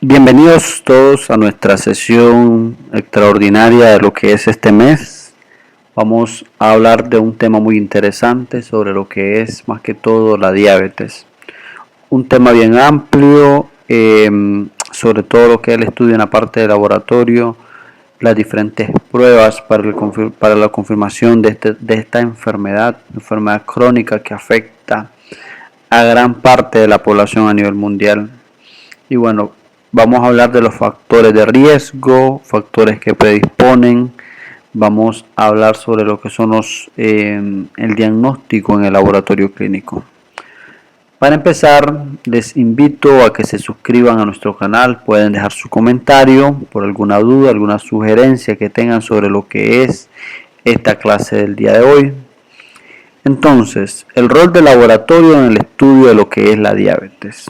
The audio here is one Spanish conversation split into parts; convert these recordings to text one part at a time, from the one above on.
Bienvenidos todos a nuestra sesión extraordinaria de lo que es este mes. Vamos a hablar de un tema muy interesante sobre lo que es más que todo la diabetes. Un tema bien amplio, sobre todo lo que es el estudio en la parte de laboratorio, las diferentes pruebas para la confirmación de esta enfermedad crónica que afecta a gran parte de la población a nivel mundial. Y bueno, vamos a hablar de los factores de riesgo, factores que predisponen. Vamos a hablar sobre lo que son el diagnóstico en el laboratorio clínico. Para empezar, les invito a que se suscriban a nuestro canal. Pueden dejar su comentario por alguna duda, alguna sugerencia que tengan sobre lo que es esta clase del día de hoy. Entonces, el rol del laboratorio en el estudio de lo que es la diabetes.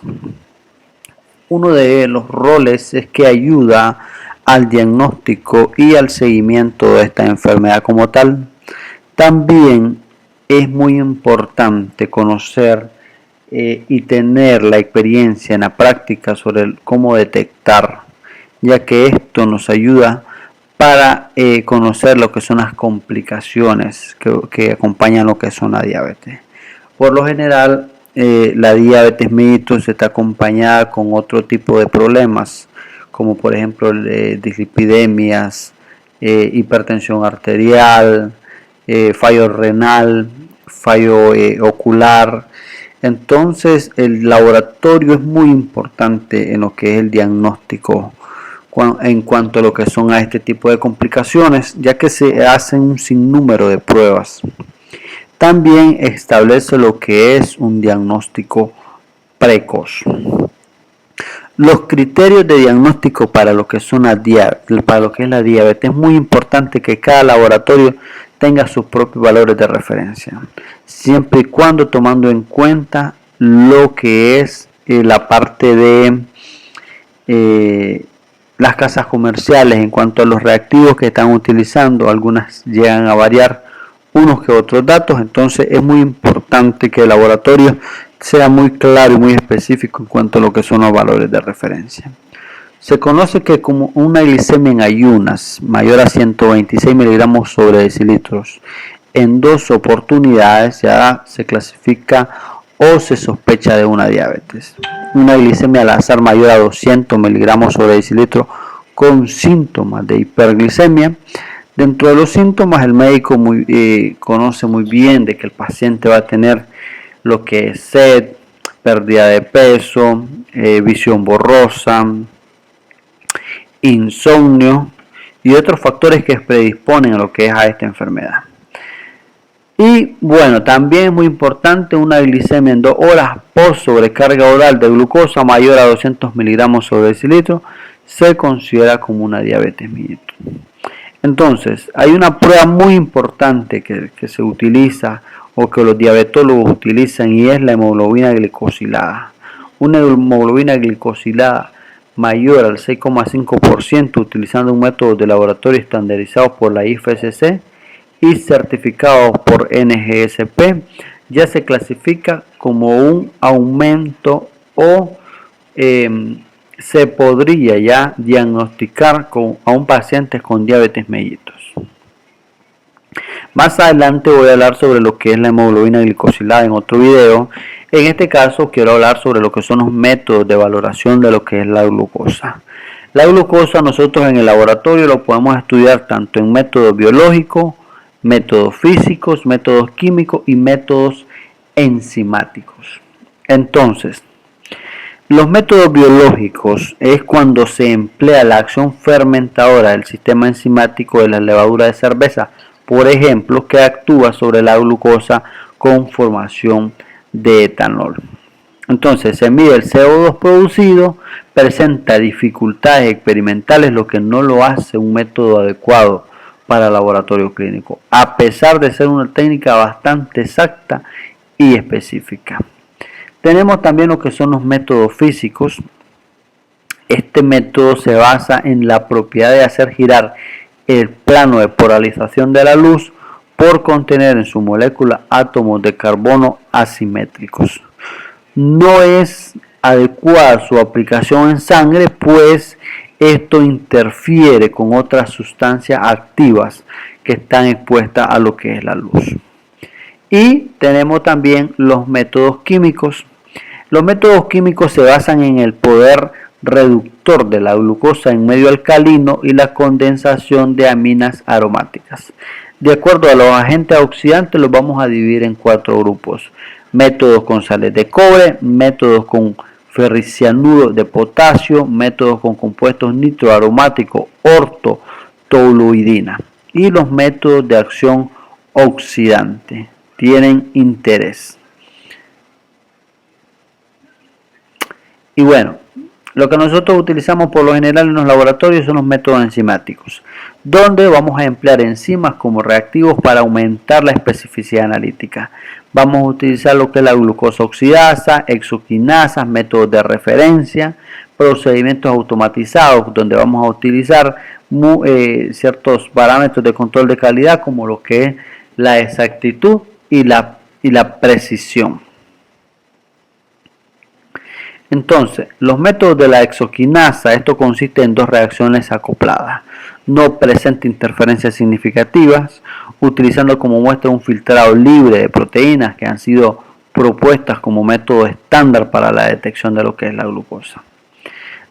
Uno de los roles es que ayuda al diagnóstico y al seguimiento de esta enfermedad como tal. También es muy importante conocer y tener la experiencia en la práctica sobre cómo detectar, ya que esto nos ayuda para conocer lo que son las complicaciones que acompañan lo que son la diabetes. Por lo general, la diabetes mellitus está acompañada con otro tipo de problemas, como por ejemplo dislipidemias, hipertensión arterial, fallo renal, fallo ocular. Entonces el laboratorio es muy importante en lo que es el diagnóstico en cuanto a lo que son a este tipo de complicaciones, ya que se hacen un sinnúmero de pruebas. También establece lo que es un diagnóstico precoz. Los criterios de diagnóstico para lo que es la diabetes, es muy importante que cada laboratorio tenga sus propios valores de referencia, siempre y cuando tomando en cuenta lo que es la parte de las casas comerciales en cuanto a los reactivos que están utilizando. Algunas llegan a variar unos que otros datos, entonces es muy importante que el laboratorio sea muy claro y muy específico en cuanto a lo que son los valores de referencia. Se conoce que como una glicemia en ayunas mayor a 126 miligramos sobre decilitros en 2 oportunidades ya se clasifica o se sospecha de una diabetes. Una glicemia al azar mayor a 200 miligramos sobre decilitro con síntomas de hiperglicemia. Dentro de los síntomas, el médico conoce muy bien de que el paciente va a tener lo que es sed, pérdida de peso, visión borrosa, insomnio y otros factores que predisponen a lo que es a esta enfermedad. Y bueno, también es muy importante una glicemia en 2 horas post sobrecarga oral de glucosa mayor a 200 miligramos sobre decilitro se considera como una diabetes mellitus. Entonces, hay una prueba muy importante que se utiliza o que los diabetólogos utilizan y es la hemoglobina glicosilada. Una hemoglobina glicosilada mayor al 6,5% utilizando un método de laboratorio estandarizado por la IFSC y certificado por NGSP ya se clasifica como un aumento o se podría ya diagnosticar a un paciente con diabetes mellitus. Más adelante voy a hablar sobre lo que es la hemoglobina glicosilada en otro video. En este caso quiero hablar sobre lo que son los métodos de valoración de lo que es la glucosa. La glucosa nosotros en el laboratorio lo podemos estudiar tanto en métodos biológicos, métodos físicos, métodos químicos y métodos enzimáticos. Entonces, los métodos biológicos es cuando se emplea la acción fermentadora del sistema enzimático de la levadura de cerveza, por ejemplo, que actúa sobre la glucosa con formación de etanol. Entonces se mide el CO2 producido, presenta dificultades experimentales, lo que no lo hace un método adecuado para el laboratorio clínico, a pesar de ser una técnica bastante exacta y específica. Tenemos también lo que son los métodos físicos. Este método se basa en la propiedad de hacer girar el plano de polarización de la luz por contener en su molécula átomos de carbono asimétricos. No es adecuada su aplicación en sangre, pues esto interfiere con otras sustancias activas que están expuestas a lo que es la luz. Y tenemos también los métodos químicos. Los métodos químicos se basan en el poder reductor de la glucosa en medio alcalino y la condensación de aminas aromáticas. De acuerdo a los agentes oxidantes, los vamos a dividir en 4 grupos. Métodos con sales de cobre, métodos con ferricianuro de potasio, métodos con compuestos nitroaromáticos, ortotoluidina, y los métodos de acción oxidante tienen interés. Y bueno, lo que nosotros utilizamos por lo general en los laboratorios son los métodos enzimáticos, donde vamos a emplear enzimas como reactivos para aumentar la especificidad analítica. Vamos a utilizar lo que es la glucosa oxidasa, exoquinasas, métodos de referencia, procedimientos automatizados, donde vamos a utilizar ciertos parámetros de control de calidad, como lo que es la exactitud y la precisión. Entonces, los métodos de la exoquinasa, esto consiste en 2 reacciones acopladas. No presenta interferencias significativas, utilizando como muestra un filtrado libre de proteínas que han sido propuestas como método estándar para la detección de lo que es la glucosa.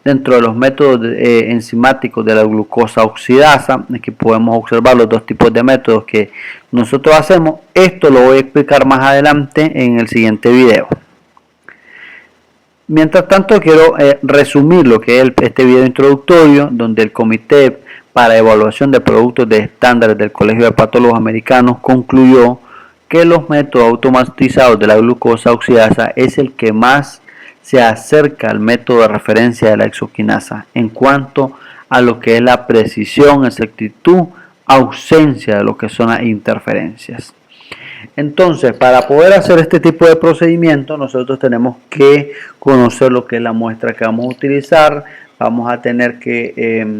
Dentro de los métodos enzimáticos de la glucosa oxidasa, aquí podemos observar los 2 tipos de métodos que nosotros hacemos. Esto lo voy a explicar más adelante en el siguiente video. Mientras tanto, quiero resumir lo que es este video introductorio, donde el Comité para Evaluación de Productos de Estándares del Colegio de Patólogos Americanos concluyó que los métodos automatizados de la glucosa oxidasa es el que más se acerca al método de referencia de la exoquinasa en cuanto a lo que es la precisión, exactitud, ausencia de lo que son las interferencias. Entonces, para poder hacer este tipo de procedimiento, nosotros tenemos que conocer lo que es la muestra que vamos a utilizar. Vamos a tener que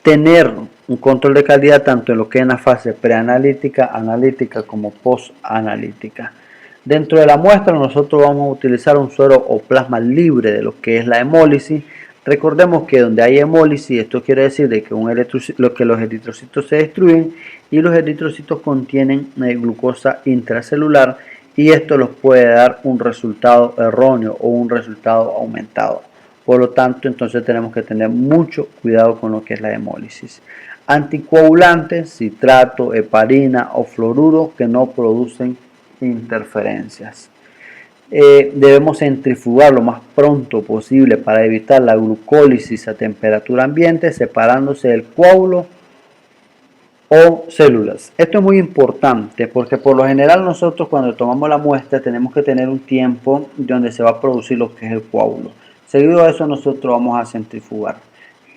tener un control de calidad tanto en lo que es en la fase preanalítica, analítica como postanalítica. Dentro de la muestra nosotros vamos a utilizar un suero o plasma libre de lo que es la hemólisis. Recordemos que donde hay hemólisis, esto quiere decir de que, los eritrocitos se destruyen y los eritrocitos contienen glucosa intracelular, y esto los puede dar un resultado erróneo o un resultado aumentado. Por lo tanto, entonces tenemos que tener mucho cuidado con lo que es la hemólisis. Anticoagulantes, citrato, heparina o fluoruro que no producen interferencias. Debemos centrifugar lo más pronto posible para evitar la glucólisis a temperatura ambiente, separándose del coágulo o células. Esto es muy importante porque por lo general nosotros cuando tomamos la muestra tenemos que tener un tiempo donde se va a producir lo que es el coágulo. Seguido a eso nosotros vamos a centrifugar.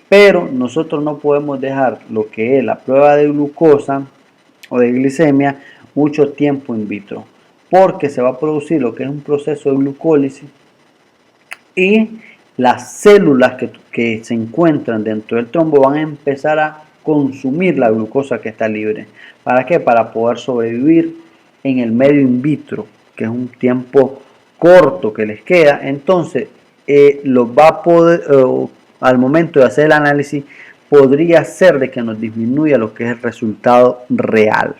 Pero nosotros no podemos dejar lo que es la prueba de glucosa o de glicemia mucho tiempo in vitro, porque se va a producir lo que es un proceso de glucólisis y las células que se encuentran dentro del trombo van a empezar a consumir la glucosa que está libre. ¿Para qué? Para poder sobrevivir en el medio in vitro, que es un tiempo corto que les queda. Entonces, los va a poder, al momento de hacer el análisis, podría ser de que nos disminuya lo que es el resultado real.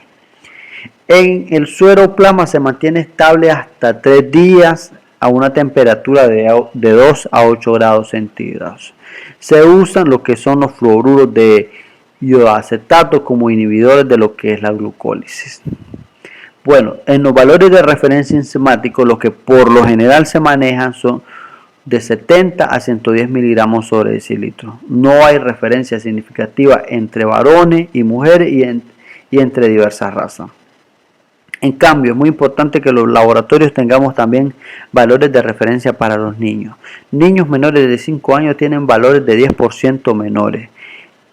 En el suero plasma se mantiene estable hasta 3 días a una temperatura de 2 a 8 grados centígrados. Se usan lo que son los fluoruros de iodoacetato como inhibidores de lo que es la glucólisis. Bueno, en los valores de referencia enzimáticos, lo que por lo general se manejan son de 70 a 110 miligramos sobre decilitro. No hay referencia significativa entre varones y mujeres y entre diversas razas. En cambio, es muy importante que los laboratorios tengamos también valores de referencia para los niños. Niños menores de 5 años tienen valores de 10% menores.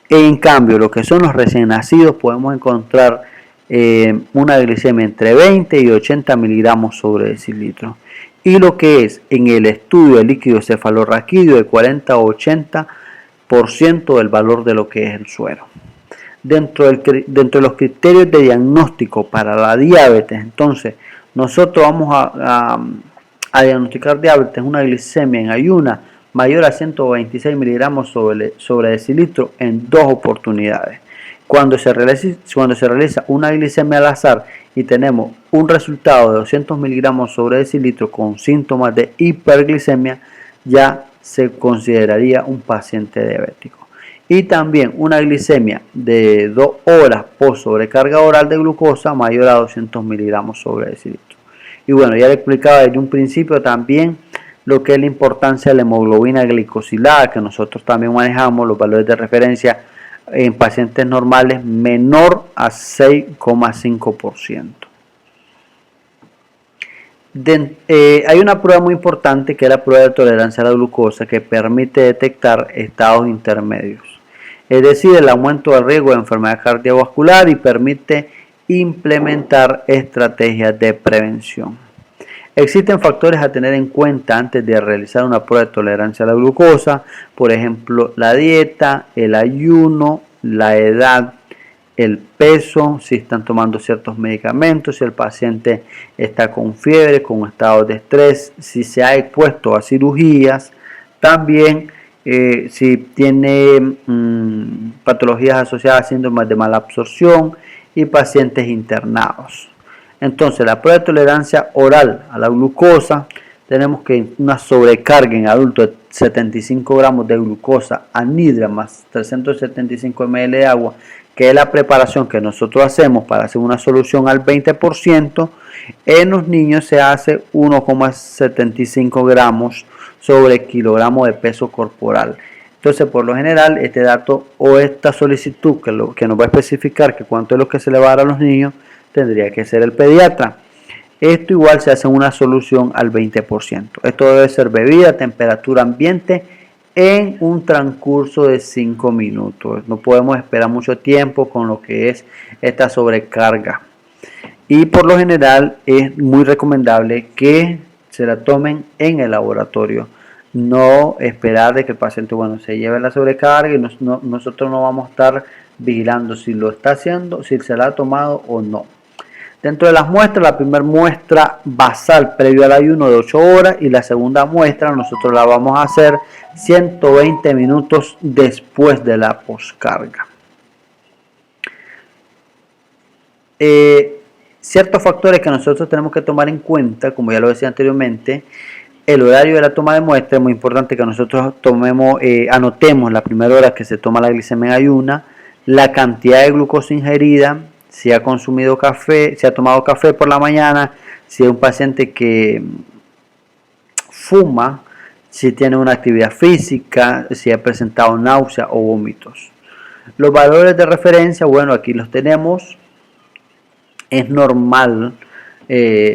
En cambio, lo que son los recién nacidos, podemos encontrar una glicemia entre 20 y 80 miligramos sobre decilitro. Y lo que es en el estudio de líquido cefalorraquídeo de 40 a 80% del valor de lo que es el suero. Dentro de los criterios de diagnóstico para la diabetes, entonces nosotros vamos a a diagnosticar diabetes una glicemia en ayuna mayor a 126 miligramos sobre decilitro en 2 oportunidades. Cuando se realiza una glicemia al azar y tenemos un resultado de 200 miligramos sobre decilitro con síntomas de hiperglicemia, ya se consideraría un paciente diabético. Y también una glicemia de 2 horas post sobrecarga oral de glucosa mayor a 200 miligramos sobre decilitro. Y bueno, ya le explicaba desde un principio también lo que es la importancia de la hemoglobina glicosilada, que nosotros también manejamos los valores de referencia en pacientes normales menor a 6,5%. Hay una prueba muy importante que es la prueba de tolerancia a la glucosa, que permite detectar estados intermedios, es decir, el aumento del riesgo de enfermedad cardiovascular, y permite implementar estrategias de prevención. Existen factores a tener en cuenta antes de realizar una prueba de tolerancia a la glucosa, por ejemplo, la dieta, el ayuno, la edad, el peso, si están tomando ciertos medicamentos, si el paciente está con fiebre, con estados de estrés, si se ha expuesto a cirugías, también si tiene patologías asociadas a síndromes de mala absorción y pacientes internados. Entonces, la prueba de tolerancia oral a la glucosa, tenemos que una sobrecarga en adultos de 75 gramos de glucosa anhidra más 375 ml de agua, que es la preparación que nosotros hacemos para hacer una solución al 20%, en los niños se hace 1,75 gramos sobre kilogramo de peso corporal. Entonces, por lo general, este dato o esta solicitud que nos va a especificar que cuánto es lo que se le va a dar a los niños, tendría que ser el pediatra. Esto igual se hace una solución al 20%. Esto debe ser bebida a temperatura ambiente en un transcurso de 5 minutos. No podemos esperar mucho tiempo con lo que es esta sobrecarga. Y por lo general es muy recomendable que se la tomen en el laboratorio. No esperar de que el paciente se lleve la sobrecarga y nosotros no vamos a estar vigilando si lo está haciendo, si se la ha tomado o no. Dentro de las muestras, la primera muestra basal previo al ayuno de 8 horas y la segunda muestra nosotros la vamos a hacer 120 minutos después de la poscarga. Ciertos factores que nosotros tenemos que tomar en cuenta, como ya lo decía anteriormente, el horario de la toma de muestra. Es muy importante que nosotros anotemos la primera hora que se toma la glicemia en ayuna, la cantidad de glucosa ingerida, si ha consumido café, si ha tomado café por la mañana, si es un paciente que fuma, si tiene una actividad física, si ha presentado náusea o vómitos. Los valores de referencia, aquí los tenemos. Es normal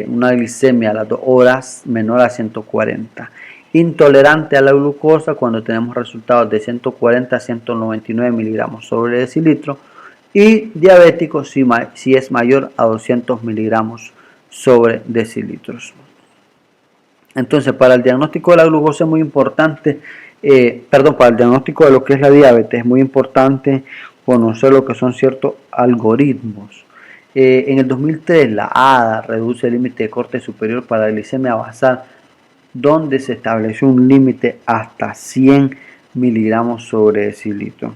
una glicemia a las 2 horas menor a 140. Intolerante a la glucosa cuando tenemos resultados de 140 a 199 miligramos sobre decilitro. Y diabético si es mayor a 200 miligramos sobre decilitros. Entonces, para el diagnóstico de la glucosa es muy importante, para el diagnóstico de lo que es la diabetes es muy importante conocer lo que son ciertos algoritmos. En el 2003 la ADA reduce el límite de corte superior para la glicemia basal, donde se estableció un límite hasta 100 miligramos sobre decilitro.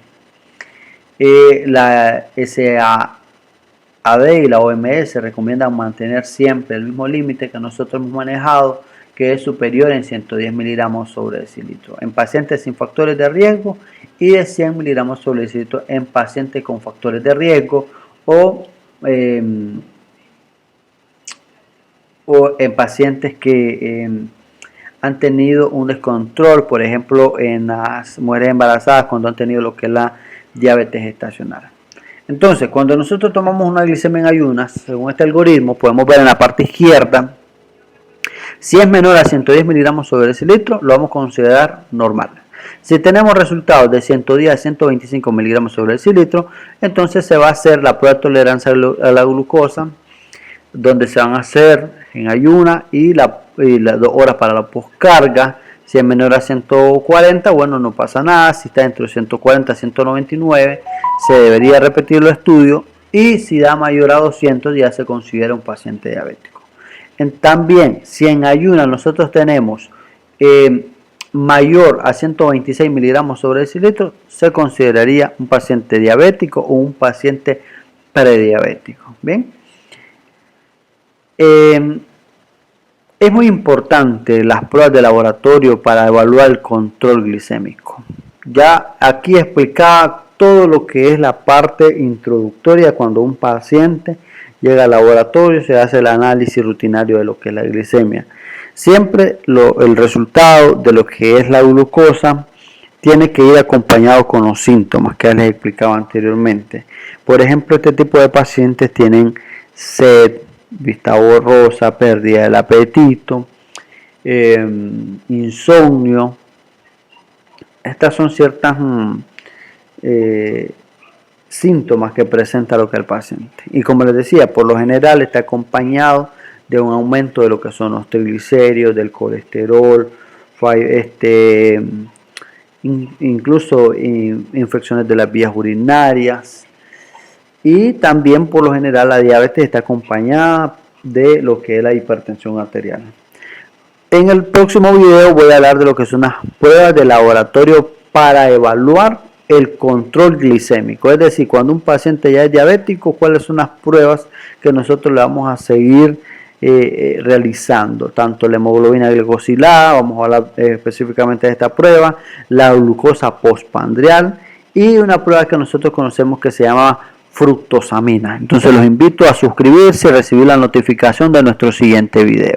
La SAD y la OMS recomiendan mantener siempre el mismo límite que nosotros hemos manejado, que es superior en 110 miligramos sobre decilitro en pacientes sin factores de riesgo y de 100 miligramos sobre decilitro en pacientes con factores de riesgo o en pacientes que han tenido un descontrol, por ejemplo en las mujeres embarazadas cuando han tenido lo que es la diabetes gestacional. Entonces, cuando nosotros tomamos una glicemia en ayunas, según este algoritmo, podemos ver en la parte izquierda, si es menor a 110 miligramos sobre decilitro, lo vamos a considerar normal. Si tenemos resultados de 110 a 125 miligramos sobre decilitro, entonces se va a hacer la prueba de tolerancia a la glucosa, donde se van a hacer en ayuna y las 2 horas para la poscarga. Si es menor a 140, no pasa nada. Si está entre 140 y 199, se debería repetir el estudio. Y si da mayor a 200, ya se considera un paciente diabético. También, si en ayunas nosotros tenemos mayor a 126 miligramos sobre decilitro, se consideraría un paciente diabético o un paciente prediabético. Bien. Es muy importante las pruebas de laboratorio para evaluar el control glicémico. Ya aquí explicaba todo lo que es la parte introductoria cuando un paciente llega al laboratorio, se hace el análisis rutinario de lo que es la glicemia. Siempre el resultado de lo que es la glucosa tiene que ir acompañado con los síntomas que les explicaba anteriormente. Por ejemplo, este tipo de pacientes tienen sed, vista borrosa, pérdida del apetito, insomnio. Estas son ciertas síntomas que presenta lo que el paciente. Y como les decía, por lo general está acompañado de un aumento de lo que son los triglicéridos, del colesterol, incluso infecciones de las vías urinarias. Y también por lo general la diabetes está acompañada de lo que es la hipertensión arterial. En el próximo video voy a hablar de lo que son las pruebas de laboratorio para evaluar el control glicémico. Es decir, cuando un paciente ya es diabético, cuáles son las pruebas que nosotros le vamos a seguir realizando. Tanto la hemoglobina glicosilada, vamos a hablar específicamente de esta prueba, la glucosa postprandial y una prueba que nosotros conocemos que se llama fructosamina. Entonces los invito a suscribirse y recibir la notificación de nuestro siguiente video.